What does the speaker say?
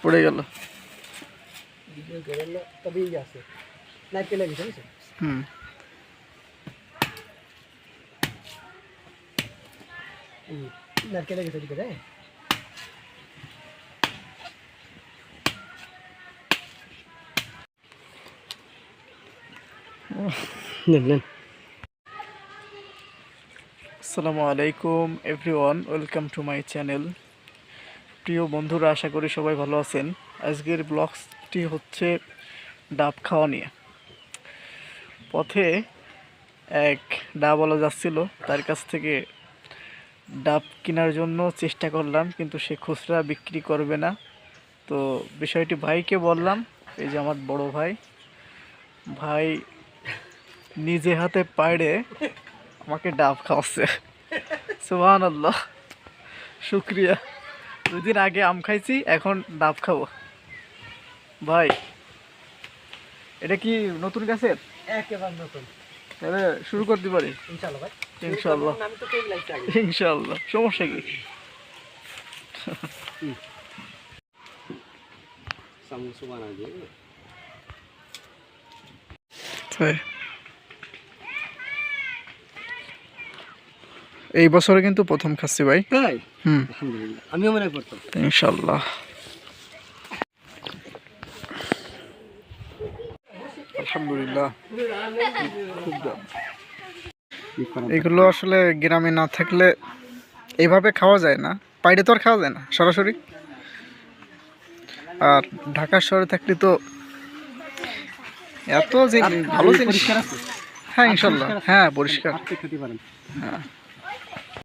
পড়ে গেল। ভিডিও করে না তবে এই আছে নারকেল লাগে বুঝছো? নারকেল লাগে তৈরি করে নেন। আসসালামু আলাইকুম everyone, welcome to my channel. প্রিয় বন্ধুরা, আশা করি সবাই ভালো আছেন। আজকের ব্লগটি হচ্ছে ডাব খাওয়া নিয়ে। পথে এক ডাবওয়ালা যাচ্ছিল, তার কাছ থেকে ডাব কেনার জন্য চেষ্টা করলাম, কিন্তু সে খুচরা বিক্রি করবে না। তো বিষয়টি ভাইকে বললাম, এই যে আমার বড় ভাই, ভাই নিজে হাতে পাড়ে আমাকে ডাব খাওয়াচ্ছে। সুবহানাল্লাহ, শুক্রিয়া। 2 দিন আগে আম খাইছি, এখন ডাব খাবো। ভাই, এটা কি নতুন গাছের? একেবারে নতুন। তাহলে শুরু করতে পারি ইনশাআল্লাহ ভাই, ইনশাআল্লাহ। আমি তো পেয়ে লাগছে আগে ইনশাআল্লাহ, সমস্যা কি? সমস্যা বানা দিয়ে এই বছরে কিন্তু প্রথম খাচ্ছি ভাই। তাই আলহামদুলিল্লাহ, আমিও মনে করতাম ইনশাআল্লাহ। আলহামদুলিল্লাহ, খুব দাম। এগুলো আসলে গ্রামে না থাকলে এইভাবে খাওয়া যায় না, বাইরে তো আর খাওয়া যায় না সরাসরি। আর ঢাকা শহরে থাকলে তো এত যে ভালো জিনিস। হ্যাঁ ইনশাল্লাহ, হ্যাঁ পরিষ্কার। খেতে পারেন। হ্যাঁ।